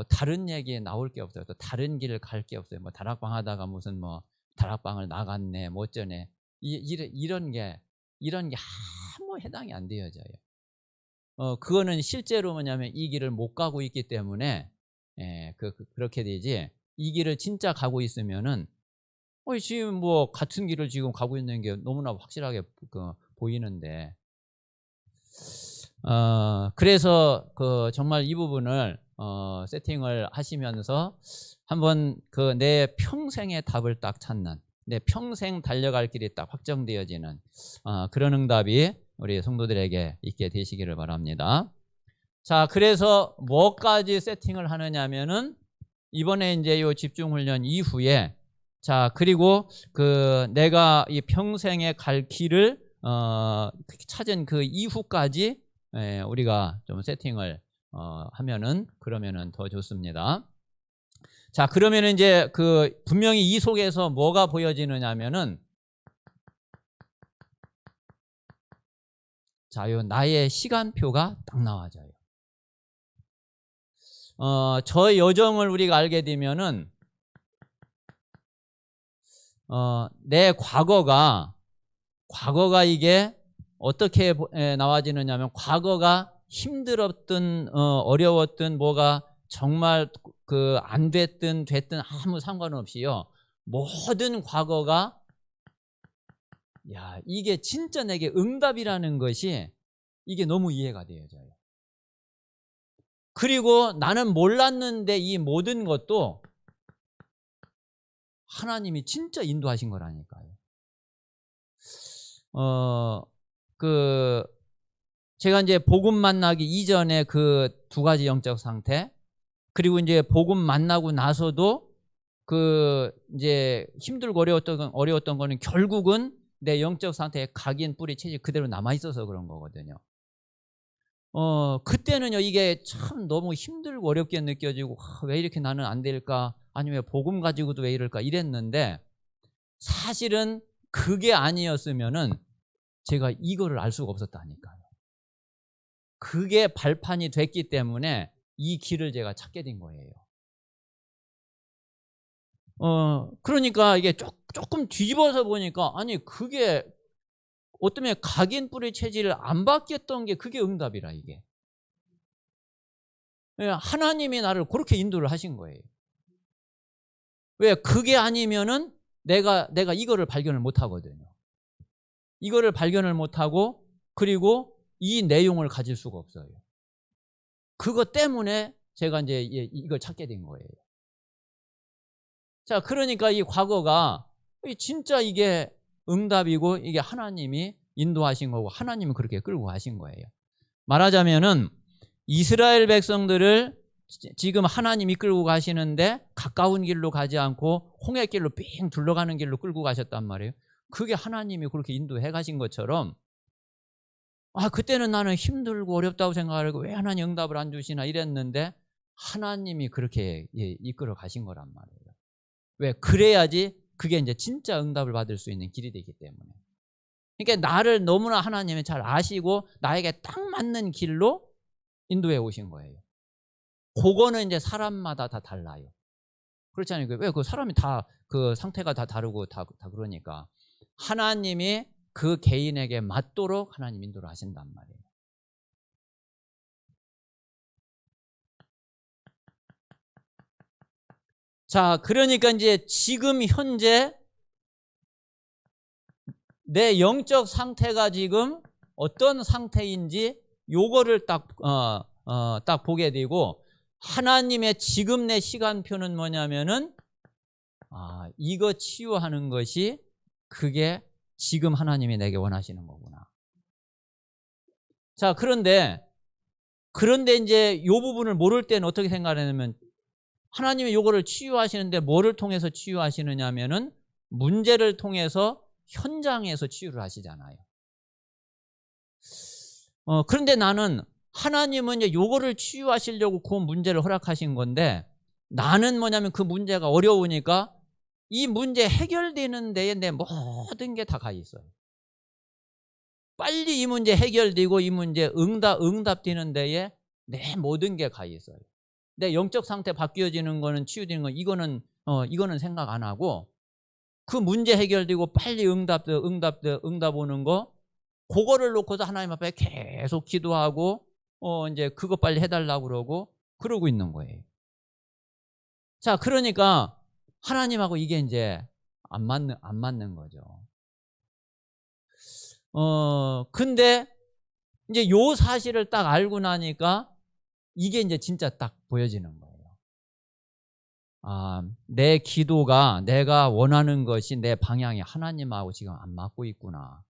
다른 얘기에 나올 게 없어요. 또 다른 길을 갈 게 없어요. 다락방 하다가 무슨 다락방을 나갔네, 어쩌네, 이런 게 아무 해당이 안 되어져요. 그거는 실제로 뭐냐면 이 길을 못 가고 있기 때문에 그렇게 되지, 이 길을 진짜 가고 있으면은 지금 같은 길을 지금 가고 있는 게 너무나 확실하게 보이는데, 그래서 정말 이 부분을 세팅을 하시면서 한번 내 평생의 답을 딱 찾는, 내 평생 달려갈 길이 딱 확정되어지는 그런 응답이 우리 성도들에게 있게 되시기를 바랍니다. 자, 그래서 뭐까지 세팅을 하느냐면은 이번에 이제 요 집중훈련 이후에, 자, 그리고 내가 이 평생에 갈 길을 찾은 그 이후까지 우리가 좀 세팅을 하면은, 그러면은 더 좋습니다. 자, 그러면은 이제 분명히 이 속에서 뭐가 보여지느냐면은 자, 요 나의 시간표가 딱 나와져요. 저 여정을 우리가 알게 되면은 내 과거가 이게 어떻게 나와지느냐면, 과거가 힘들었든 어려웠든 뭐가 정말 그 안 됐든 됐든 아무 상관없이요, 모든 과거가, 야, 이게 진짜 내게 응답이라는 것이 이게 너무 이해가 되어져요. 그리고 나는 몰랐는데 이 모든 것도 하나님이 진짜 인도하신 거라니까요. 제가 이제 복음 만나기 이전에 그 두 가지 영적 상태, 그리고 이제 복음 만나고 나서도 그 이제 힘들고 어려웠던 거는 결국은 내 영적 상태에 각인 뿌리 체질 그대로 남아 있어서 그런 거거든요. 그때는요, 이게 참 너무 힘들고 어렵게 느껴지고, 왜 이렇게 나는 안 될까, 아니면 복음 가지고도 왜 이럴까 이랬는데, 사실은 그게 아니었으면은 제가 이거를 알 수가 없었다니까요. 그게 발판이 됐기 때문에 이 길을 제가 찾게 된 거예요. 그러니까 이게 조금 뒤집어서 보니까, 아니 그게 어쩌면 각인 뿌리 체질을 안 바뀌었던 게 그게 응답이라, 이게. 하나님이 나를 그렇게 인도를 하신 거예요. 왜? 그게 아니면은 내가 이거를 발견을 못 하거든요. 이거를 발견을 못 하고, 그리고 이 내용을 가질 수가 없어요. 그것 때문에 제가 이제 이걸 찾게 된 거예요. 자, 그러니까 이 과거가 진짜 이게 응답이고, 이게 하나님이 인도하신 거고, 하나님은 그렇게 끌고 가신 거예요. 말하자면은 이스라엘 백성들을 지금 하나님이 끌고 가시는데 가까운 길로 가지 않고 홍해길로 삥 둘러가는 길로 끌고 가셨단 말이에요. 그게 하나님이 그렇게 인도해 가신 것처럼, 그때는 나는 힘들고 어렵다고 생각하고 왜 하나님 응답을 안 주시나 이랬는데, 하나님이 그렇게 이끌어 가신 거란 말이에요. 왜? 그래야지 그게 이제 진짜 응답을 받을 수 있는 길이 되기 때문에. 그러니까 나를 너무나 하나님이 잘 아시고 나에게 딱 맞는 길로 인도해 오신 거예요. 그거는 이제 사람마다 다 달라요. 그렇잖아요. 왜? 그 사람이 다 그 상태가 다 다르고 다 그러니까 하나님이 그 개인에게 맞도록 하나님 인도를 하신단 말이에요. 자, 그러니까 이제 지금 현재 내 영적 상태가 지금 어떤 상태인지 요거를 딱 보게 되고, 하나님의 지금 내 시간표는 뭐냐면은, 이거 치유하는 것이 그게 지금 하나님이 내게 원하시는 거구나. 자, 그런데 이제 요 부분을 모를 때는 어떻게 생각하냐면, 하나님이 요거를 치유하시는데 뭐를 통해서 치유하시느냐면은 문제를 통해서 현장에서 치유를 하시잖아요. 그런데 나는 하나님은 이제 요거를 치유하시려고 그 문제를 허락하신 건데, 나는 뭐냐면 그 문제가 어려우니까 이 문제 해결되는 데에 내 모든 게 다 가 있어요. 빨리 이 문제 해결되고 이 문제 응답되는 데에 내 모든 게 가 있어요. 내 영적 상태 바뀌어지는 거는, 치유되는 거, 이거는 생각 안 하고, 그 문제 해결되고 빨리 응답 오는 거, 그거를 놓고서 하나님 앞에 계속 기도하고 이제 그거 빨리 해달라고 그러고 있는 거예요. 자, 그러니까 하나님하고 이게 이제 안 맞는 거죠. 근데 이제 요 사실을 딱 알고 나니까 이게 이제 진짜 딱 보여지는 거예요. 내 기도가, 내가 원하는 것이 내 방향이 하나님하고 지금 안 맞고 있구나.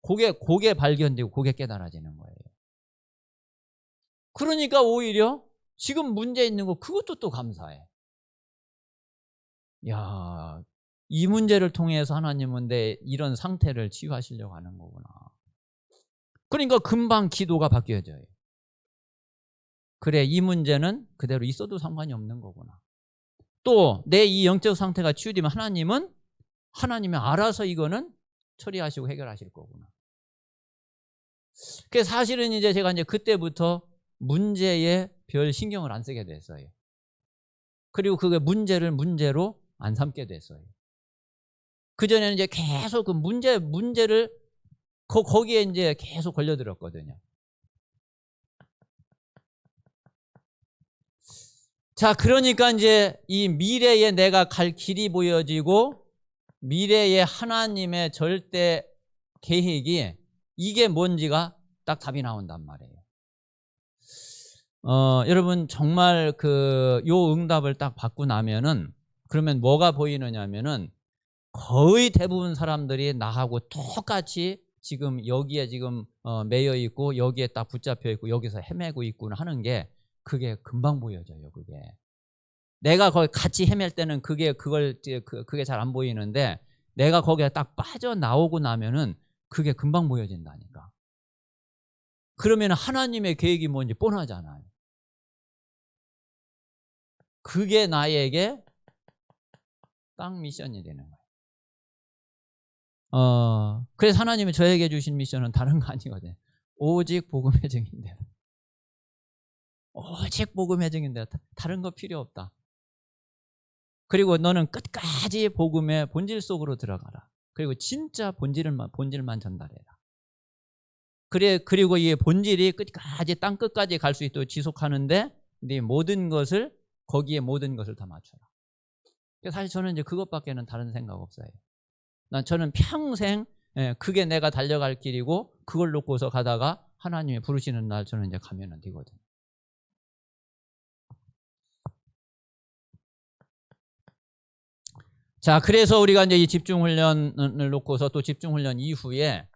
그게 발견되고 그게 깨달아지는 거예요. 그러니까 오히려 지금 문제 있는 거 그것도 또 감사해. 야, 이 문제를 통해서 하나님은 내 이런 상태를 치유하시려고 하는 거구나. 그러니까 금방 기도가 바뀌어져요. 그래, 이 문제는 그대로 있어도 상관이 없는 거구나. 또 내 이 영적 상태가 치유되면 하나님이 알아서 이거는 처리하시고 해결하실 거구나. 그래서 사실은 이제 제가 이제 그때부터 문제에 별 신경을 안 쓰게 됐어요. 그리고 그게 문제를 문제로 안 삼게 됐어요. 그전에는 이제 계속 그 문제를 거기에 이제 계속 걸려들었거든요. 자, 그러니까 이제 이 미래에 내가 갈 길이 보여지고 미래의 하나님의 절대 계획이 이게 뭔지가 딱 답이 나온단 말이에요. 여러분 정말 요 응답을 딱 받고 나면은 그러면 뭐가 보이느냐면은 거의 대부분 사람들이 나하고 똑같이 지금 여기에 지금 매여 있고 여기에 딱 붙잡혀 있고 여기서 헤매고 있구나 하는 게 그게 금방 보여져요. 그게 내가 거기 같이 헤맬 때는 그게 잘 안 보이는데 내가 거기에 딱 빠져나오고 나면은 그게 금방 보여진다니까. 그러면 하나님의 계획이 뭔지 뻔하잖아요. 그게 나에게 딱 미션이 되는 거예요. 그래서 하나님이 저에게 주신 미션은 다른 거 아니거든요. 오직 복음의 증인대로. 오직 복음의 증인대로. 다른 거 필요 없다. 그리고 너는 끝까지 복음의 본질 속으로 들어가라. 그리고 진짜 본질만 전달해라. 그리고 이 본질이 끝까지 땅 끝까지 갈 수 있도록 지속하는데 네 모든 것을 거기에 모든 것을 다 맞춰라. 사실 저는 이제 그것밖에는 다른 생각 없어요. 저는 평생 그게 내가 달려갈 길이고 그걸 놓고서 가다가 하나님이 부르시는 날 저는 이제 가면은 되거든요. 자, 그래서 우리가 이제 이 집중훈련을 놓고서 또 집중훈련 이후에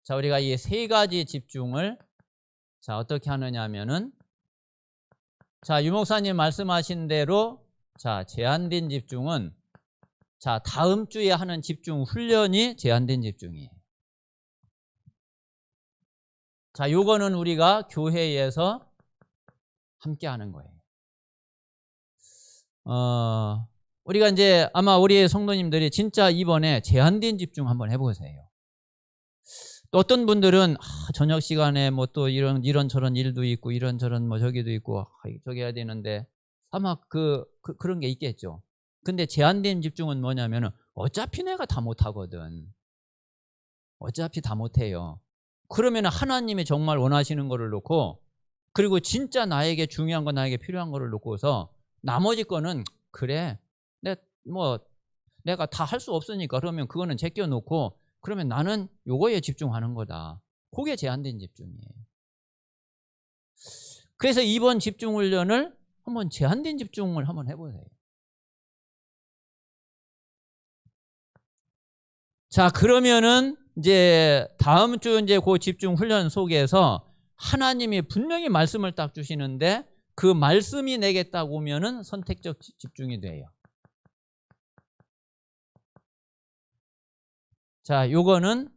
자, 우리가 이 세 가지 집중을 자, 어떻게 하느냐 하면은 자, 유 목사님 말씀하신 대로 자, 제한된 집중은 자, 다음 주에 하는 집중 훈련이 제한된 집중이에요. 자, 요거는 우리가 교회에서 함께 하는 거예요. 우리가 이제 아마 우리 성도님들이 진짜 이번에 제한된 집중 한번 해보세요. 또 어떤 분들은 저녁 시간에 뭐 또 이런 저런 일도 있고 이런저런 뭐 저기도 있고 저기 해야 되는데 아마 그런 게 있겠죠. 근데 제한된 집중은 뭐냐면은 어차피 내가 다 못하거든. 어차피 다 못해요. 그러면 하나님이 정말 원하시는 거를 놓고 그리고 진짜 나에게 중요한 거 나에게 필요한 거를 놓고서 나머지 거는 그래 내가 다 할 수 없으니까 그러면 그거는 제껴 놓고 그러면 나는 요거에 집중하는 거다. 그게 제한된 집중이에요. 그래서 이번 집중훈련을 한번 제한된 집중을 한번 해보세요. 자, 그러면은 이제 다음 주 이제 그 집중훈련 속에서 하나님이 분명히 말씀을 딱 주시는데 그 말씀이 내게 딱 오면은 선택적 집중이 돼요. 자, 요거는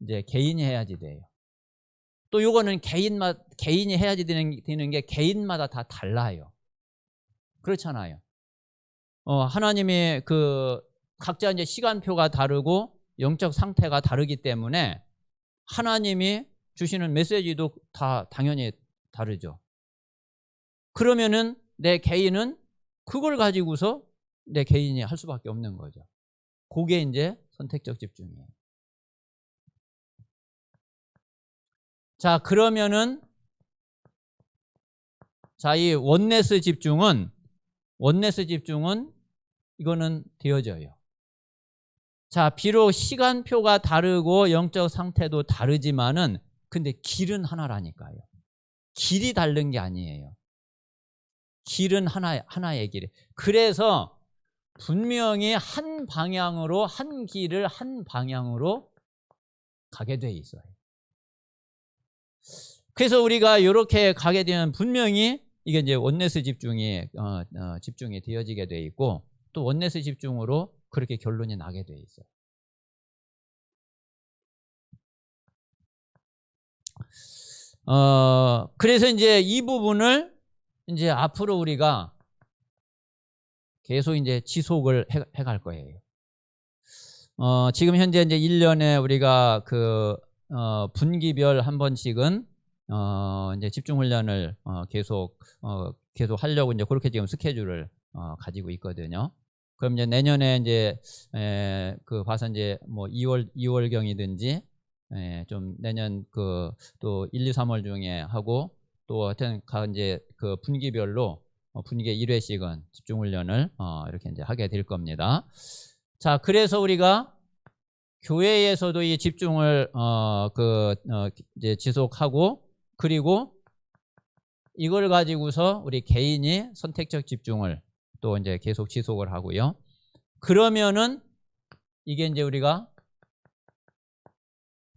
이제 개인이 해야지 돼요. 또 요거는 개인이 해야지 되는 게 개인마다 다 달라요. 그렇잖아요. 하나님이 각자 이제 시간표가 다르고 영적 상태가 다르기 때문에 하나님이 주시는 메시지도 다 당연히 다르죠. 그러면은 내 개인은 그걸 가지고서 내 개인이 할 수밖에 없는 거죠. 그게 이제 선택적 집중이에요. 자, 그러면은 자, 이 원네스 집중은 이거는 되어져요. 자, 비록 시간표가 다르고 영적 상태도 다르지만은 근데 길은 하나라니까요. 길이 다른 게 아니에요. 길은 하나의 길. 그래서 분명히 한 길을 한 방향으로 가게 돼 있어요. 그래서 우리가 이렇게 가게 되면 분명히 이게 이제 원네스 집중이 되어지게 돼 있고 또 원네스 집중으로 그렇게 결론이 나게 돼 있어요. 그래서 이제 이 부분을 이제 앞으로 우리가 계속 이제 지속을 해갈 거예요. 지금 현재 이제 1년에 우리가 분기별 한 번씩은 이제 집중 훈련을 계속 하려고 이제 그렇게 지금 스케줄을 가지고 있거든요. 그럼 이제 내년에 이제 봐서 이제 뭐 2월경이든지 좀 내년 또 1, 2, 3월 중에 하고 또 하여튼 이제 그 분기별로 분기에 1회씩은 집중 훈련을 이렇게 이제 하게 될 겁니다. 자, 그래서 우리가 교회에서도 이 집중을 이제 지속하고, 그리고 이걸 가지고서 우리 개인이 선택적 집중을 또 이제 계속 지속을 하고요. 그러면은 이게 이제 우리가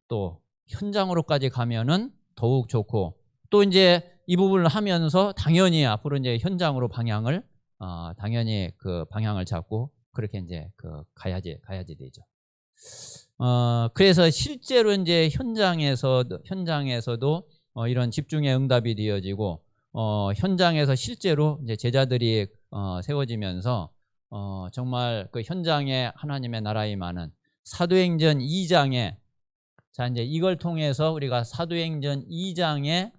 또 현장으로까지 가면은 더욱 좋고, 또 이제 이 부분을 하면서 당연히 앞으로 이제 현장으로 당연히 그 방향을 잡고 그렇게 이제 가야지 되죠. 그래서 실제로 이제 현장에서도 이런 집중의 응답이 되어지고, 현장에서 실제로 이제 제자들이 세워지면서 정말 그 현장에 하나님의 나라에 임하는 사도행전 2장에, 자, 이제 이걸 통해서 우리가 사도행전 2장에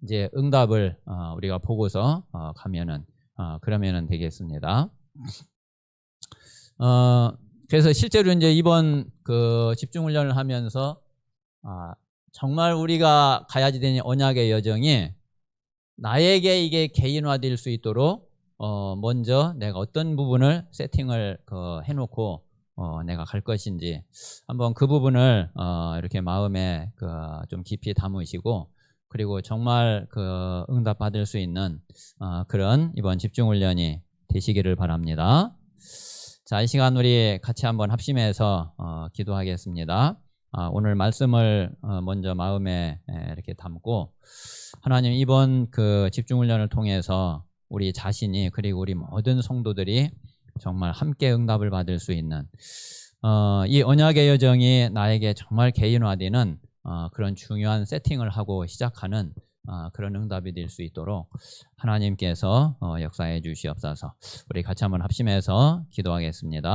이제 응답을 우리가 보고서 그러면은 되겠습니다. 그래서 실제로 이제 이번 그 집중훈련을 하면서 정말 우리가 가야지 되는 언약의 여정이 나에게 이게 개인화될 수 있도록 먼저 내가 어떤 부분을 세팅을 해놓고 내가 갈 것인지 한번 그 부분을 이렇게 마음에 좀 깊이 담으시고, 그리고 정말 응답 받을 수 있는 그런 이번 집중훈련이 되시기를 바랍니다. 자, 이 시간 우리 같이 한번 합심해서 기도하겠습니다. 오늘 말씀을 먼저 마음에 이렇게 담고, 하나님, 이번 그 집중훈련을 통해서 우리 자신이, 그리고 우리 모든 성도들이 정말 함께 응답을 받을 수 있는 이 언약의 여정이 나에게 정말 개인화되는 그런 중요한 세팅을 하고 시작하는 그런 응답이 될 수 있도록 하나님께서 역사해 주시옵소서. 우리 같이 한번 합심해서 기도하겠습니다.